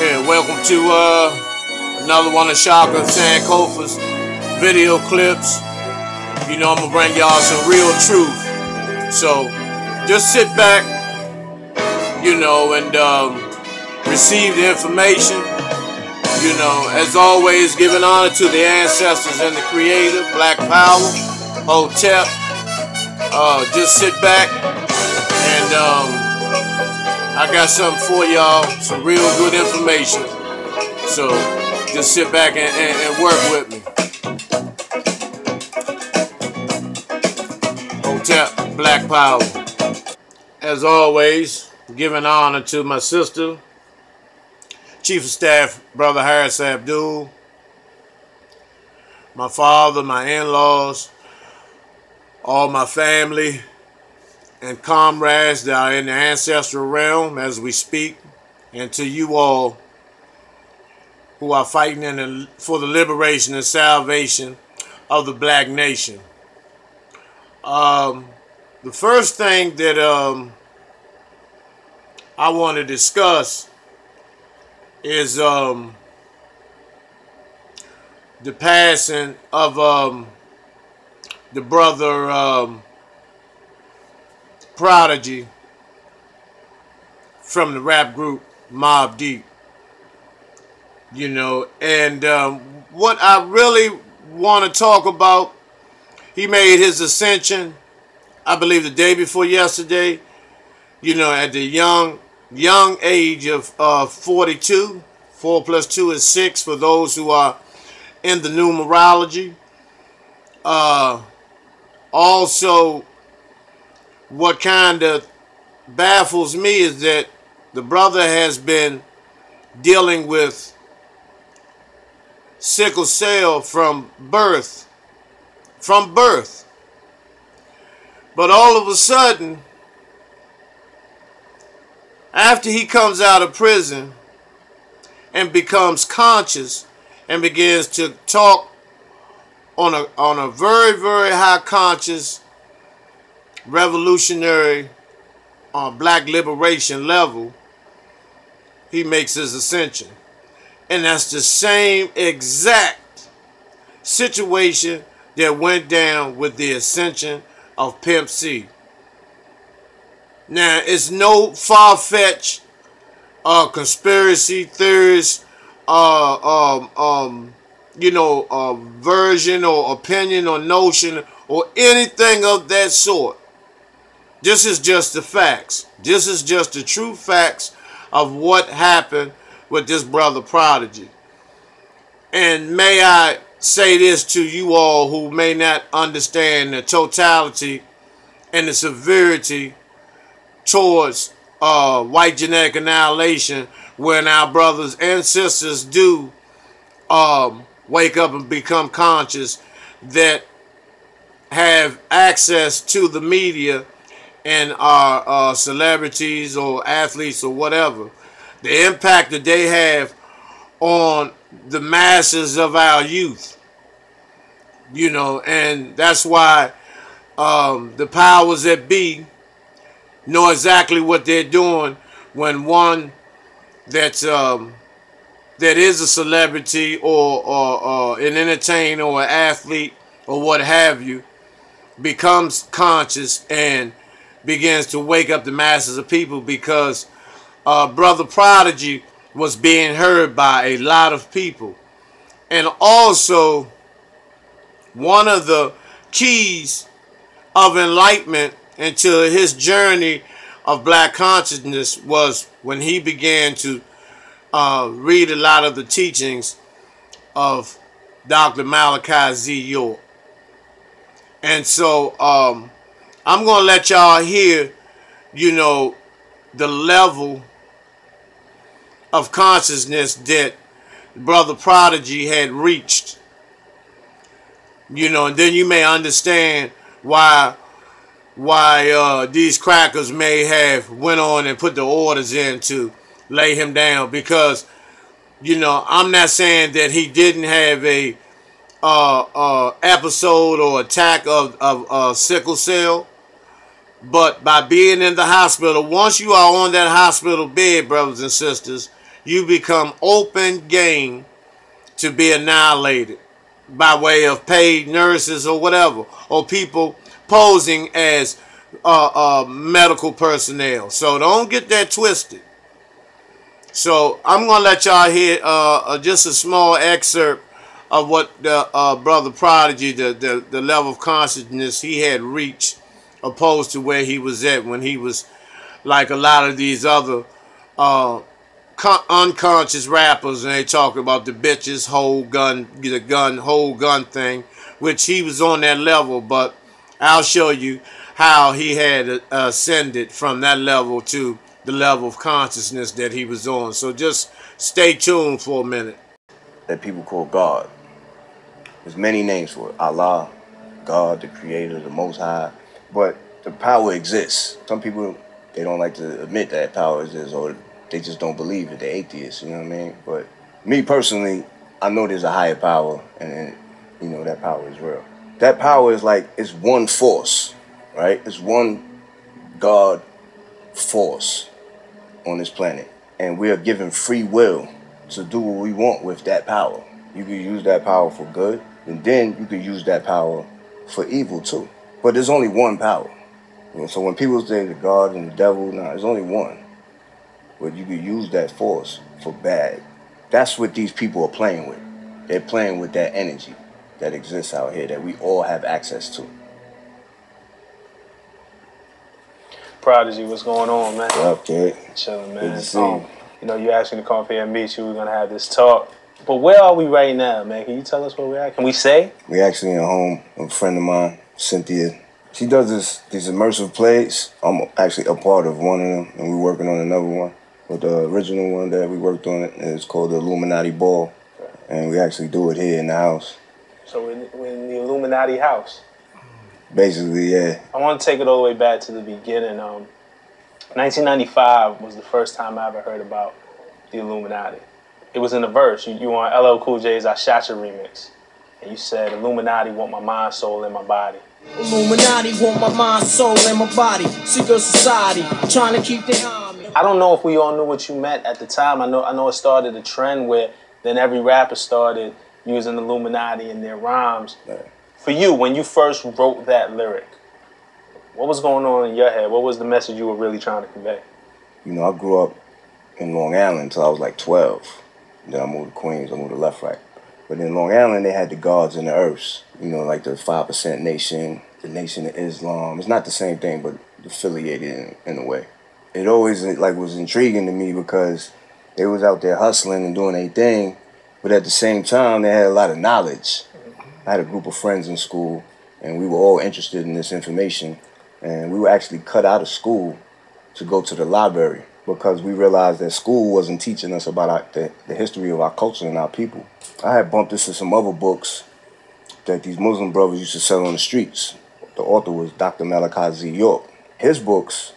Yeah, welcome to another one of Shaka Sankofa's video clips. You know, I'm gonna bring y'all some real truth. So just sit back, you know, and receive the information. You know, as always, giving honor to the ancestors and the creator, Black Power, Hotep. Just sit back and I got something for y'all, some real good information. So just sit back and work with me. Hotep, Black Power. As always, giving honor to my sister, Chief of Staff, Brother Harris Abdul, my father, my in-laws, all my family, and comrades that are in the ancestral realm as we speak, and to you all who are fighting for the liberation and salvation of the black nation. The first thing that I want to discuss is the passing of the brother Prodigy from the rap group Mobb Deep. You know, and what I really want to talk about, he made his ascension, I believe the day before yesterday, you know, at the young age of 42. 4 plus 2 is 6 for those who are in the numerology. Also, what kind of baffles me is that the brother has been dealing with sickle cell from birth. But all of a sudden, after he comes out of prison and becomes conscious and begins to talk on a very, very high conscious revolutionary black liberation level, he makes his ascension. And that's the same exact situation that went down with the ascension of Pimp C. Now, it's no far-fetched conspiracy theorist version or opinion or notion or anything of that sort. This is just the facts. This is just the true facts of what happened with this brother Prodigy. And may I say this to you all who may not understand the totality and the severity towards white genetic annihilation, when our brothers and sisters do wake up and become conscious, that have access to the media and are celebrities or athletes or whatever, the impact that they have on the masses of our youth. You know, and that's why the powers that be know exactly what they're doing when one that is a celebrity or an entertainer or an athlete or what have you becomes conscious and begins to wake up the masses of people, because Brother Prodigy was being heard by a lot of people. And also, one of the keys of enlightenment into his journey of black consciousness was when he began to read a lot of the teachings of Dr. Malachi Z. York. And so I'm going to let y'all hear, you know, the level of consciousness that Brother Prodigy had reached. You know, and then you may understand why these crackers may have went on and put the orders in to lay him down. Because, you know, I'm not saying that he didn't have a episode or attack of sickle cell, but by being in the hospital, once you are on that hospital bed, brothers and sisters, you become open game to be annihilated by way of paid nurses or whatever, or people posing as medical personnel. So don't get that twisted. So I'm going to let y'all hear just a small excerpt of what the brother Prodigy, the level of consciousness he had reached, opposed to where he was at when he was like a lot of these other unconscious rappers, and they talk about the bitches, whole gun, whole gun thing, which he was on that level, but I'll show you how he had ascended from that level to the level of consciousness that he was on. So just stay tuned for a minute. That people call God. There's many names for it. Allah, God, the Creator, the Most High. But the power exists. Some people, they don't like to admit that power exists, or they just don't believe it. They're atheists, you know what I mean? But me personally, I know there's a higher power, and you know that power is real. That power is like, it's one force, right? It's one God force on this planet. And we are given free will to do what we want with that power. You can use that power for good, and then you can use that power for evil too. But there's only one power. You know, so when people say the God and the devil, nah, there's only one. But you can use that force for bad. That's what these people are playing with. They're playing with that energy that exists out here that we all have access to. Prodigy, what's going on, man? What up, kid? Chilling, man. Good to see you. You know, you asked me to come up here and meet you. We're gonna have this talk. But where are we right now, man? Can you tell us where we're at? Can we say? We actually in home. A friend of mine, Cynthia. She does these immersive plays. I'm actually a part of one of them, and we're working on another one. But the original one that we worked on is called the Illuminati Ball, and we actually do it here in the house. So we're in the Illuminati house. Basically, yeah. I want to take it all the way back to the beginning. 1995 was the first time I ever heard about the Illuminati. It was in a verse. You on LL Cool J's I Shot Ya remix. And you said, Illuminati want my mind, soul, and my body. Illuminati want my mind, soul, and my body. Secret society, trying to keep their army. I don't know if we all knew what you meant at the time. I know it started a trend where then every rapper started using Illuminati in their rhymes. Yeah. For you, when you first wrote that lyric, what was going on in your head? What was the message you were really trying to convey? You know, I grew up in Long Island until I was like 12. Then I moved to Queens, I moved to Left Right. But in Long Island, they had the gods and the earths. You know, like the 5% Nation, the Nation of Islam. It's not the same thing, but affiliated in a way. It always like was intriguing to me because they was out there hustling and doing their thing, but at the same time, they had a lot of knowledge. I had a group of friends in school, and we were all interested in this information, and we were actually cut out of school to go to the library because we realized that school wasn't teaching us about the history of our culture and our people. I had bumped into some other books that these Muslim brothers used to sell on the streets. The author was Dr. Malachi Z. York. His books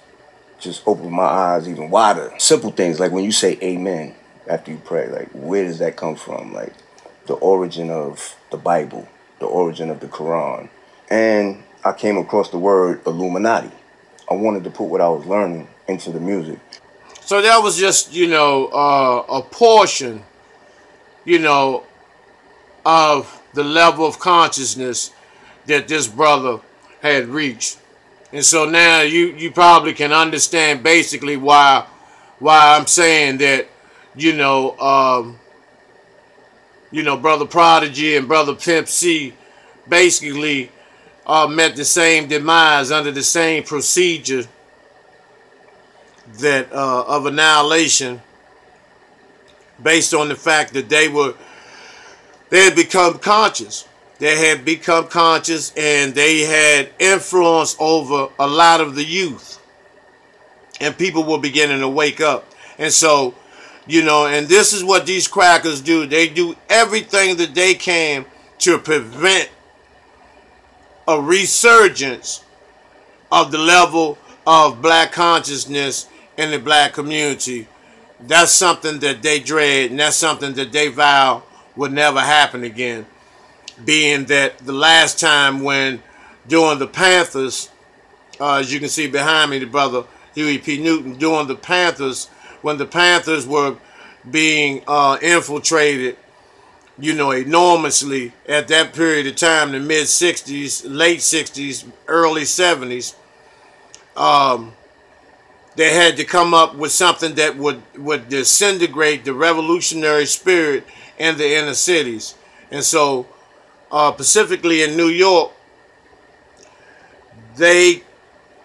just opened my eyes even wider. Simple things like when you say amen after you pray, like where does that come from? Like the origin of the Bible, the origin of the Quran. And I came across the word Illuminati. I wanted to put what I was learning into the music. So that was just, you know, a portion, you know, of the level of consciousness that this brother had reached. And so now you probably can understand basically why I'm saying that, Brother Prodigy and Brother Pimp C basically met the same demise under the same procedure that of annihilation, based on the fact that they had become conscious. They had become conscious and they had influence over a lot of the youth. And people were beginning to wake up. And so, and this is what these crackers do. They do everything that they can to prevent a resurgence of the level of black consciousness in the black community. That's something that they dread, and that's something that they vow would never happen again. Being that the last time when during the Panthers, as you can see behind me, the brother Huey P. Newton, during the Panthers, when the Panthers were being infiltrated, you know, enormously at that period of time, the mid 60s, late 60s, early 70s. They had to come up with something that would disintegrate the revolutionary spirit in the inner cities. And so, specifically in New York, they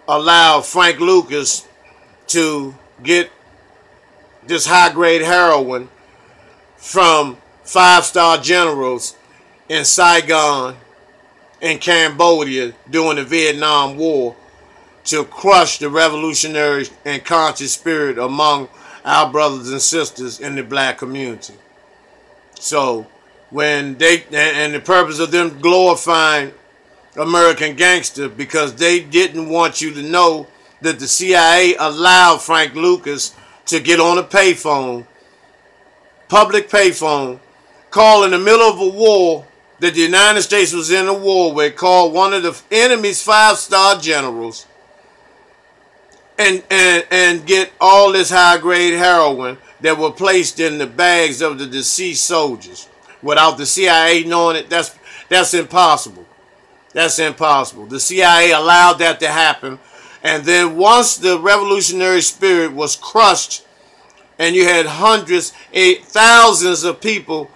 allowed Frank Lucas to get this high-grade heroin from five-star generals in Saigon and Cambodia during the Vietnam War to crush the revolutionary and conscious spirit among our brothers and sisters in the black community. So when they, and the purpose of them glorifying American Gangster, because they didn't want you to know that the CIA allowed Frank Lucas to get on a payphone, public payphone, call in the middle of a war that the United States was in a war with, called one of the enemy's five-star generals, and get all this high-grade heroin that were placed in the bags of the deceased soldiers without the CIA knowing it. That's impossible. That's impossible. The CIA allowed that to happen. And then once the revolutionary spirit was crushed and you had hundreds, thousands of people,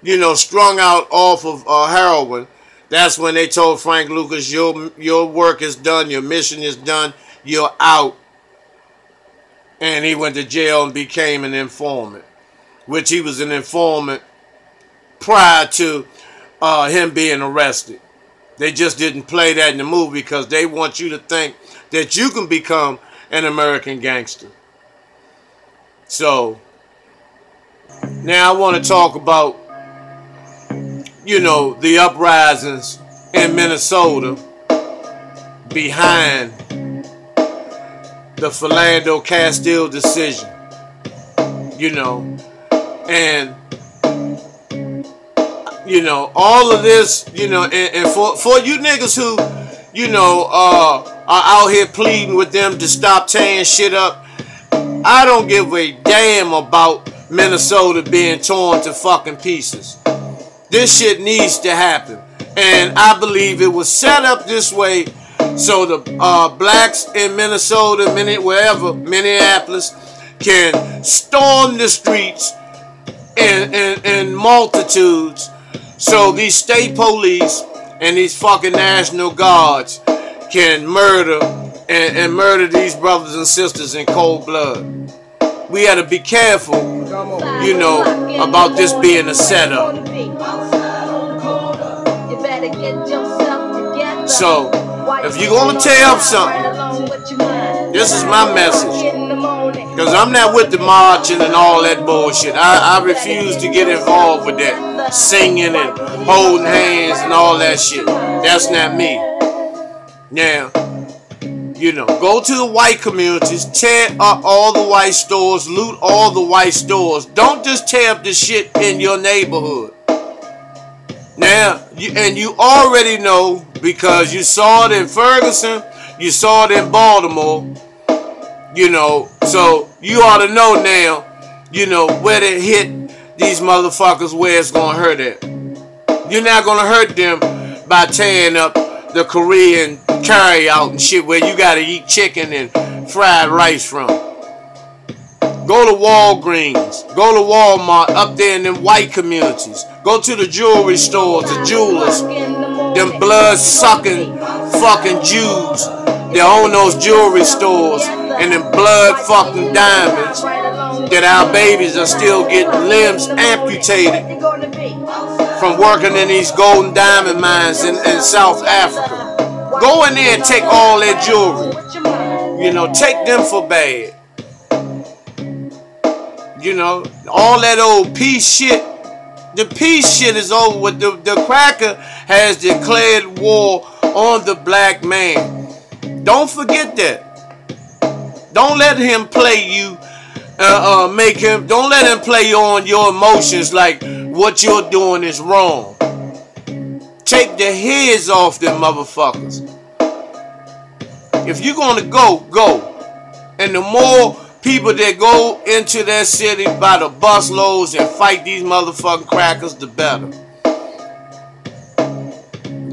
you know, strung out off of heroin, that's when they told Frank Lucas, your work is done, your mission is done, you're out. And he went to jail and became an informant, which he was an informant prior to him being arrested. They just didn't play that in the movie because they want you to think that you can become an American gangster. So, now I want to talk about, you know, the uprisings in Minnesota behind the Philando Castile decision, you know, and, you know, all of this, you know, and for you niggas who, you know, are out here pleading with them to stop tearing shit up, I don't give a damn about Minnesota being torn to fucking pieces. This shit needs to happen, and I believe it was set up this way so the blacks in Minnesota, wherever, Minneapolis, can storm the streets in multitudes, so these state police and these fucking National Guards can murder and murder these brothers and sisters in cold blood. We had to be careful, you know, about this being a setup. So, if you're going to tear up something, this is my message. Because I'm not with the marching and all that bullshit. I refuse to get involved with that singing and holding hands and all that shit. That's not me. Now, you know, go to the white communities, tear up all the white stores, loot all the white stores. Don't just tear up the shit in your neighborhood. Now, you already know, because you saw it in Ferguson, you saw it in Baltimore, you know, so you ought to know now, you know, where to hit these motherfuckers, where it's going to hurt at. You're not going to hurt them by tearing up the Korean carry out and shit where you got to eat chicken and fried rice from. Go to Walgreens, go to Walmart up there in them white communities. Go to the jewelry stores, the jewelers, them blood-sucking fucking Jews that own those jewelry stores and them blood-fucking diamonds that our babies are still getting limbs amputated from working in these golden diamond mines in South Africa. Go in there and take all that jewelry. You know, take them for bad. You know, all that old peace shit. The peace shit is over with. The cracker has declared war on the black man. Don't forget that. Don't let him play you. Don't let him play on your emotions like what you're doing is wrong. Take the heads off them motherfuckers. If you're gonna go, go. And the more people that go into that city by the busloads and fight these motherfucking crackers, the better.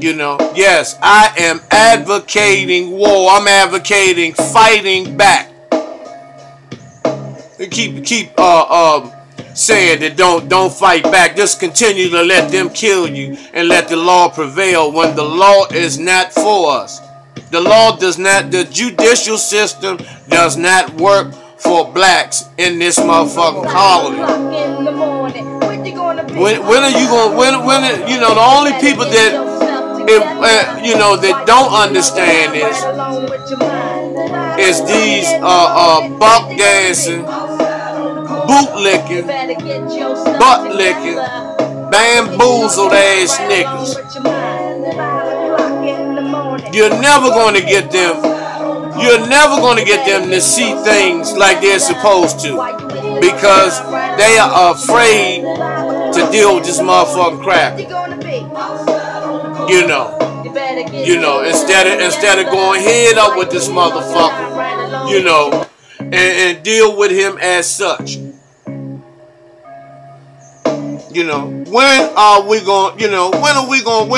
You know, yes, I am advocating war. I'm advocating fighting back. Keep saying that don't fight back. Just continue to let them kill you and let the law prevail when the law is not for us. The law does not, the judicial system does not work for blacks in this motherfucking colony. When are you going, you know, the only people that, you know, that don't understand this is these buck dancing, bootlicking, butt licking, bamboozled ass niggas. You're never going to get them. You're never going to get them to see things like they're supposed to, because they are afraid to deal with this motherfucking crap. You know, instead of going head up with this motherfucker, you know, and deal with him as such. You know, when are we going? You know, when are we going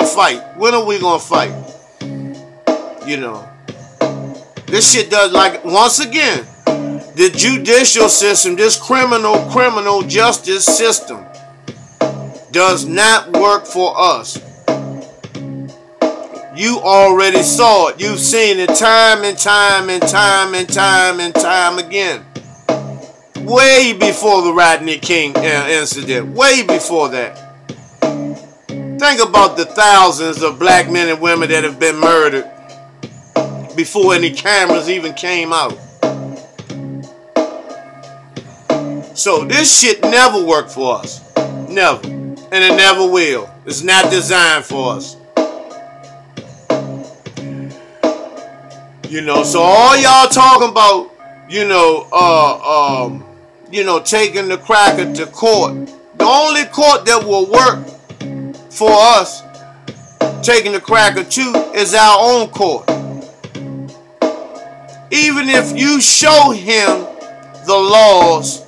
to fight? When are we going to fight? You know, this shit does, like, once again, the judicial system, this criminal justice system does not work for us. You already saw it. You've seen it time and time and time and time and time again. Way before the Rodney King incident. Way before that. Think about the thousands of black men and women that have been murdered before any cameras even came out. So this shit never worked for us. Never. And it never will. It's not designed for us. You know, so all y'all talking about, you know, taking the cracker to court. The only court that will work for us, taking the cracker to, is our own court. Even if you show him the laws,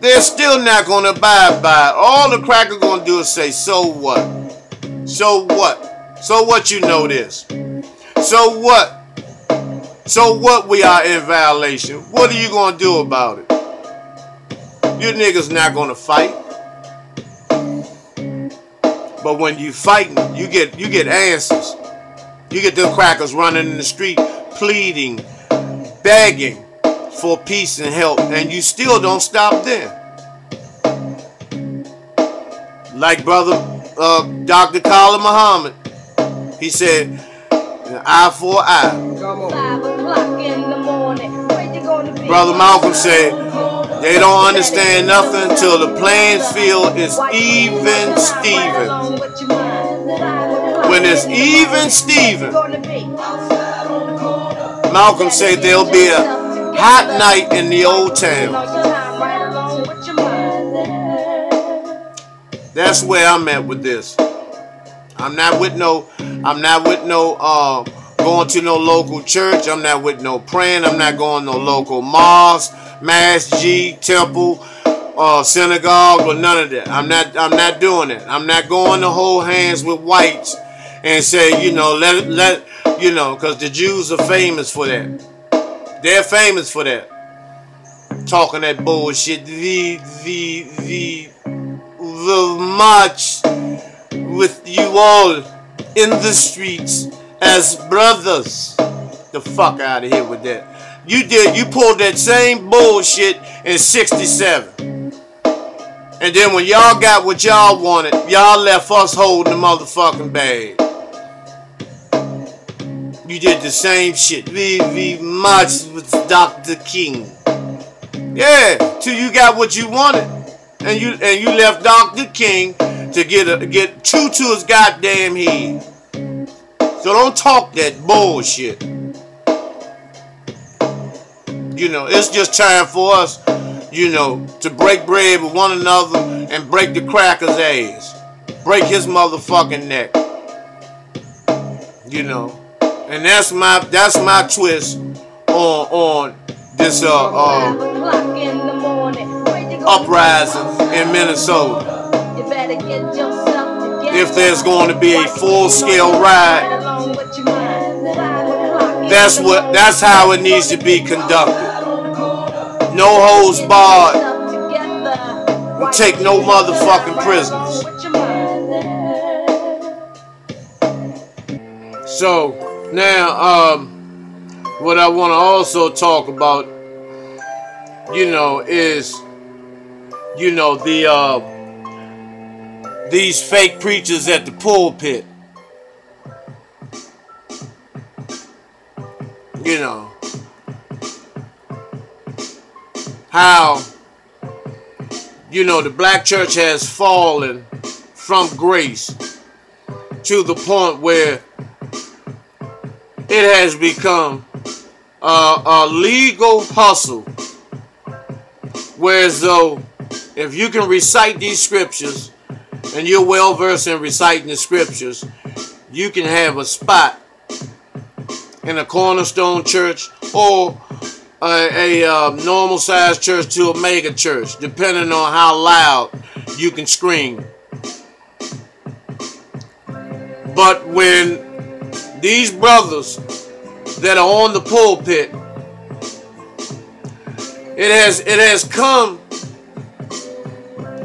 they're still not going to abide by it. All the cracker going to do is say, so what? So what? So what, you know this? So what? So what, we are in violation? What are you going to do about it? You niggas not going to fight. But when you fighting, you get answers. You get them crackers running in the street, pleading, begging for peace and help, and you still don't stop there. Like brother Dr. Khalid Muhammad, he said, an eye for an eye. 5 o'clock in the morning. Where you gonna be? Brother Malcolm said, they don't understand nothing until the playing field is even Steven. When it's even Steven, Malcolm said there'll be a hot night in the old town. That's where I'm at with this. I'm not with no going to no local church. I'm not with no praying. I'm not going to no local mosque, masjid, temple, synagogue, or none of that. I'm not doing it. I'm not going to hold hands with whites and say, you know, let you know, because the Jews are famous for that. They're famous for that. Talking that bullshit. The march with you all in the streets as brothers. The fuck out of here with that. You pulled that same bullshit in '67. And then when y'all got what y'all wanted, y'all left us holding the motherfucking bag. You did the same shit. We marched with Dr. King. Yeah, till you got what you wanted. And you left Dr. King to get true to his goddamn head. So don't talk that bullshit. You know, it's just time for us, you know, to break bread with one another and break the cracker's ass. Break his motherfucking neck. You know. And that's my twist on this uprising in Minnesota. If there's going to be a full-scale riot, that's how it needs to be conducted. No holds barred. Take no motherfucking prisoners. So now, what I want to also talk about, is, these fake preachers at the pulpit. How, the black church has fallen from grace to the point where it has become a legal hustle. Whereas though, if you can recite these scriptures, and you're well versed in reciting the scriptures, you can have a spot in a cornerstone church or a normal sized church to a mega church, depending on how loud you can scream. But when these brothers that are on the pulpit, it has come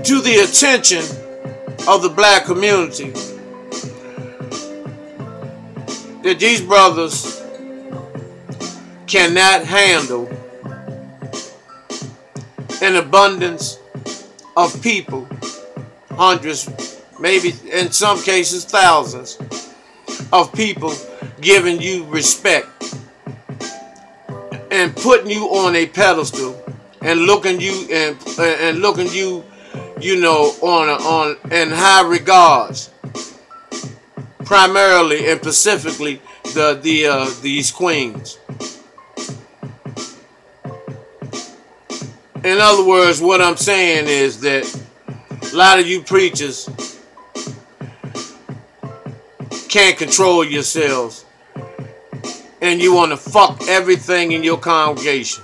to the attention of the black community that these brothers cannot handle an abundance of people, hundreds, maybe in some cases thousands of people giving you respect and putting you on a pedestal and looking you on in high regards, primarily and specifically these queens. In other words, what I'm saying is that a lot of you preachers can't control yourselves, and you want to fuck everything in your congregation.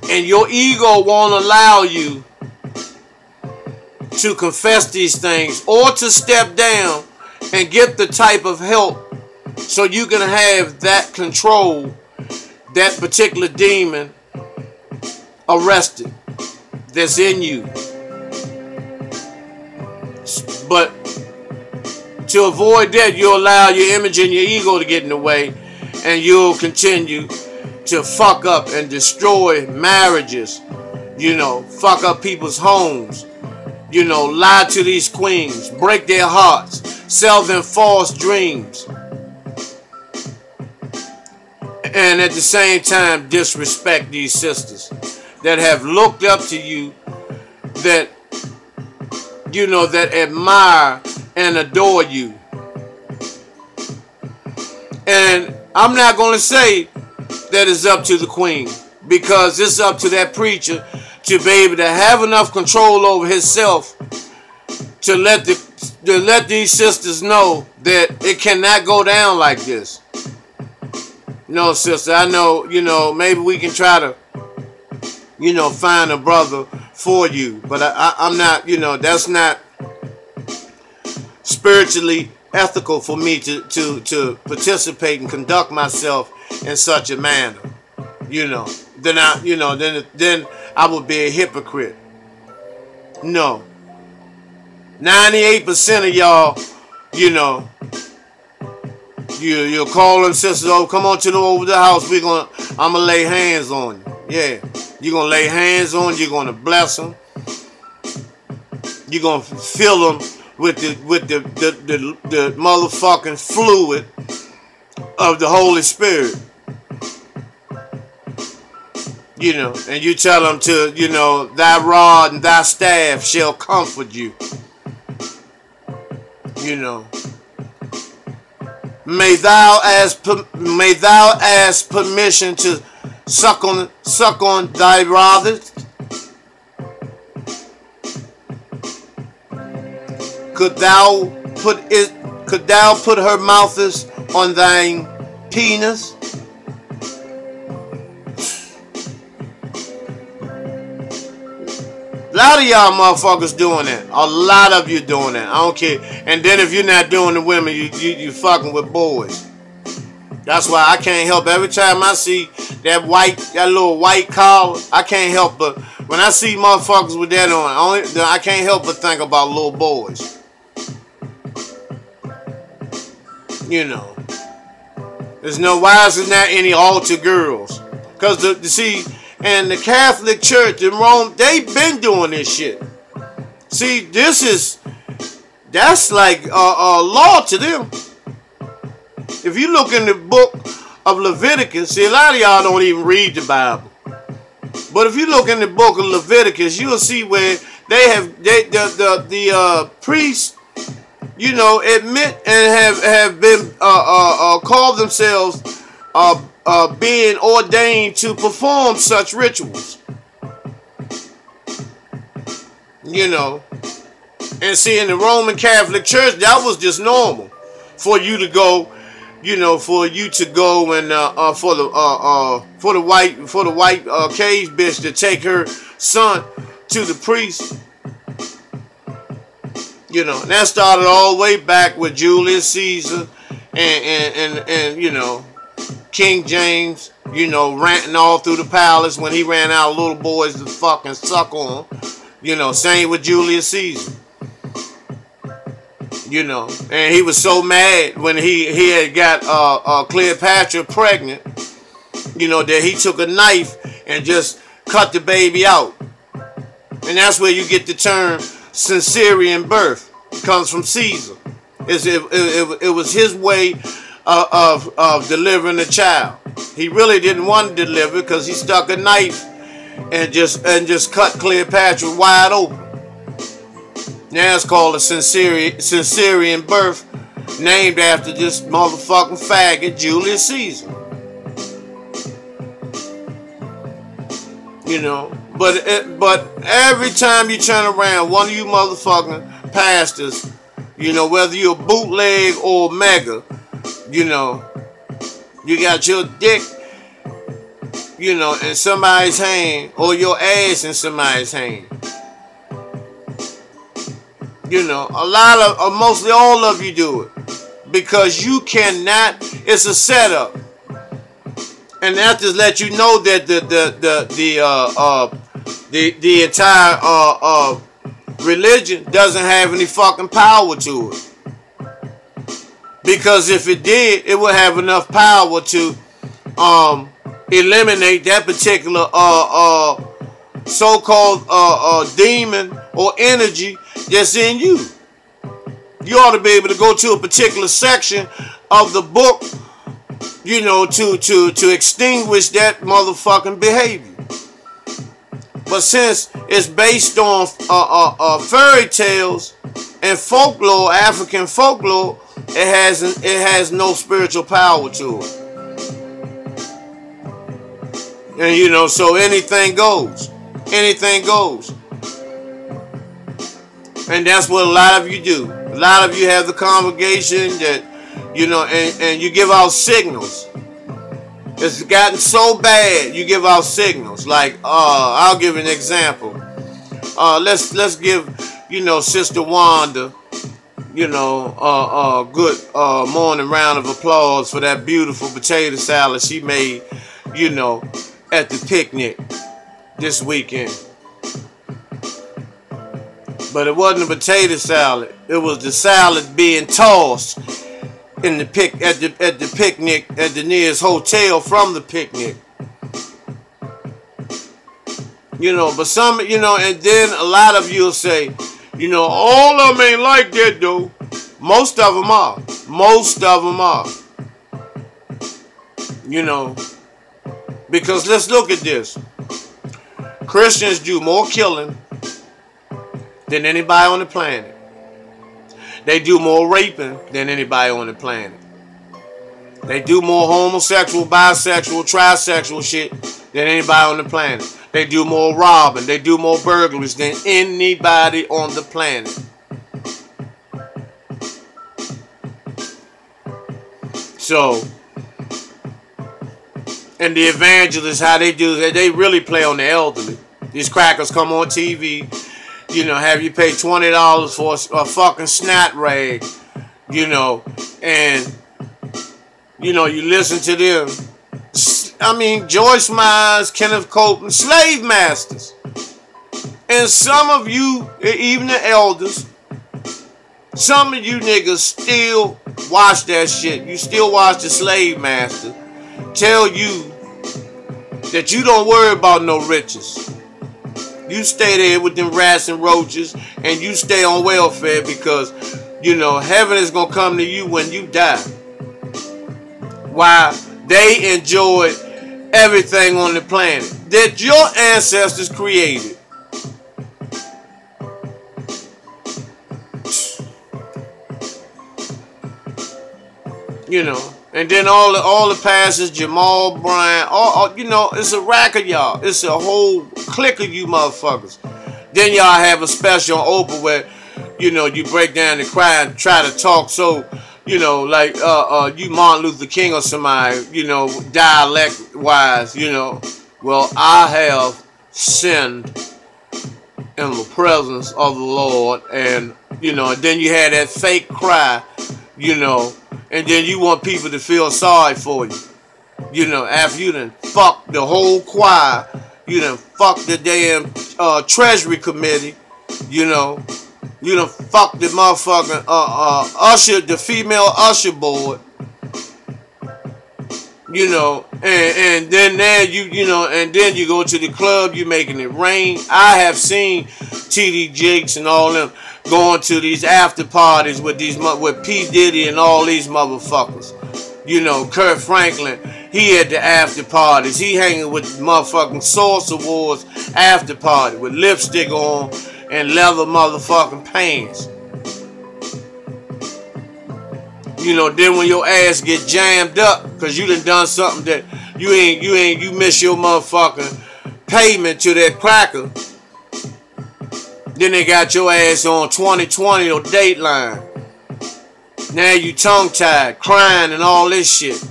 And your ego won't allow you to confess these things or to step down and get the type of help so you can have that control, that particular demon arrested that's in you. But to avoid that, you allow your image and your ego to get in the way, and you'll continue to fuck up and destroy marriages, fuck up people's homes, lie to these queens, break their hearts, sell them false dreams, and at the same time disrespect these sisters that have looked up to you, that that admire and adore you. And I'm not going to say that it's up to the queen, because it's up to that preacher to be able to have enough control over himself to let these sisters know that it cannot go down like this. No, sister, I know, maybe we can try to, find a brother for you, but I'm not, that's not spiritually ethical for me to participate and conduct myself in such a manner. Then I would be a hypocrite. No. 98% of y'all, you'll call them sisters, oh, come on over the house, I'm gonna lay hands on you. Yeah. You're gonna lay hands on you, you're gonna bless them. You're gonna fill them with the motherfucking fluid of the Holy Spirit. And you tell them to, thy rod and thy staff shall comfort you. May thou ask permission to suck on thy rods. Could thou put her mouth on thine penis? A lot of y'all motherfuckers doing that. A lot of you doing that. I don't care. And then if you're not doing the women, you fucking with boys. That's why I can't help. Every time I see that little white collar, I can't help but when I see motherfuckers with that on, I can't help but think about little boys. You know, there's no why is there not any altar girls? Cause and the Catholic Church in Rome, they've been doing this shit. See, that's like law to them. If you look in the book of Leviticus, see, a lot of y'all don't even read the Bible. But if you look in the book of Leviticus, you'll see where the priests, you know, admit and have been called themselves being ordained to perform such rituals. You know, and see, in the Roman Catholic Church, that was just normal for you to go. You know, for you to go and for the white cage bitch to take her son to the priest. You know, and that started all the way back with Julius Caesar and you know, King James. You know, ranting all through the palace when he ran out of little boys to fucking suck on. You know, same with Julius Caesar. You know, and he was so mad when he had got Cleopatra pregnant, you know, that he took a knife and just cut the baby out. And that's where you get the term Caesarean birth. It comes from Caesar. It was his way of delivering a child. He really didn't want to deliver because he stuck a knife and just cut Cleopatra wide open. Now it's called a Caesarean birth, named after this motherfucking faggot Julius Caesar. You know, but every time you turn around, one of you motherfucking pastors, you know, whether you're a bootleg or mega, you know, you got your dick, you know, in somebody's hand or your ass in somebody's hand. You know, a lot of, or mostly all of you do it because you cannot. It's a setup, and that just let you know that the entire religion doesn't have any fucking power to it. Because if it did, it would have enough power to eliminate that particular so-called demon or energy that's in you. You ought to be able to go to a particular section of the book, you know, to extinguish that motherfucking behavior. But since it's based on fairy tales and folklore, African folklore, it has no spiritual power to it. And you know, so anything goes. Anything goes. And that's what a lot of you do. A lot of you have the congregation that, you know, and you give out signals. It's gotten so bad, you give out signals. Like, I'll give an example. Let's give, you know, Sister Wanda, you know, a good morning round of applause for that beautiful potato salad she made, you know, at the picnic this weekend. But it wasn't a potato salad. It was the salad being tossed in the at the picnic at the nearest hotel from the picnic. You know, but some, you know, and then a lot of you will say, you know, all of them ain't like that though. Most of them are. Most of them are. You know, because let's look at this. Christians do more killing than anybody on the planet. They do more raping than anybody on the planet. They do more homosexual, bisexual, trisexual shit than anybody on the planet. They do more robbing. They do more burglaries than anybody on the planet. So, and the evangelists, how they do that, they really play on the elderly. These crackers come on TV, you know, have you pay $20 for a fucking snot rag, you know, and, you know, you listen to them. I mean, Joyce Myers, Kenneth Copeland, slave masters. And some of you, even the elders, some of you niggas still watch that shit. You still watch the slave master tell you that you don't worry about no riches. You stay there with them rats and roaches, and you stay on welfare because, you know, heaven is going to come to you when you die. While they enjoyed everything on the planet that your ancestors created. You know, and then all the pastors, Jamal Bryant, all, you know, it's a rack of y'all. It's a whole clique of you motherfuckers. Then y'all have a special on Oprah where, you know, you break down the cry and try to talk so, you know, like you Martin Luther King or somebody, you know, dialect wise, you know. Well, I have sinned in the presence of the Lord, and, you know, and then you had that fake cry, you know. And then you want people to feel sorry for you. You know, after you done fucked the whole choir, you done fucked the damn Treasury Committee, you know. You done fucked the motherfucking usher, the female usher board. You know, and then there you know, and then you go to the club, you making it rain. I have seen TD Jakes and all them going to these after parties with P. Diddy and all these motherfuckers. You know, Kurt Franklin, he at the after parties. He hanging with motherfucking Source Awards after party with lipstick on and leather motherfucking pants. You know, then when your ass get jammed up because you done something that you miss your motherfucking payment to that cracker. Then they got your ass on 2020 or Dateline. Now you tongue-tied, crying and all this shit.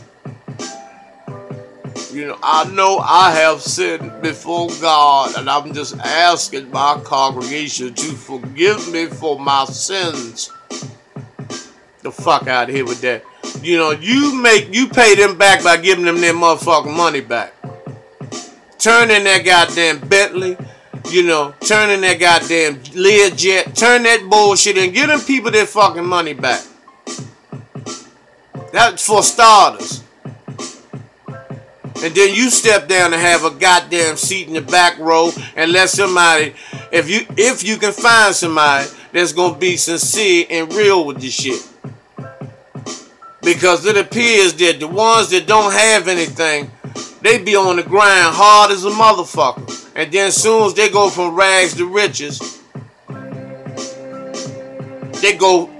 You know I have sinned before God, and I'm just asking my congregation to forgive me for my sins. The fuck out of here with that. You know, you pay them back by giving them their motherfucking money back. Turn in that goddamn Bentley. You know, turning that goddamn Learjet, turn that bullshit and give them people their fucking money back. That's for starters. And then you step down and have a goddamn seat in the back row and let somebody, if you can find somebody that's gonna be sincere and real with this shit. Because it appears that the ones that don't have anything, they be on the grind hard as a motherfucker. And then as soon as they go from rags to riches, they go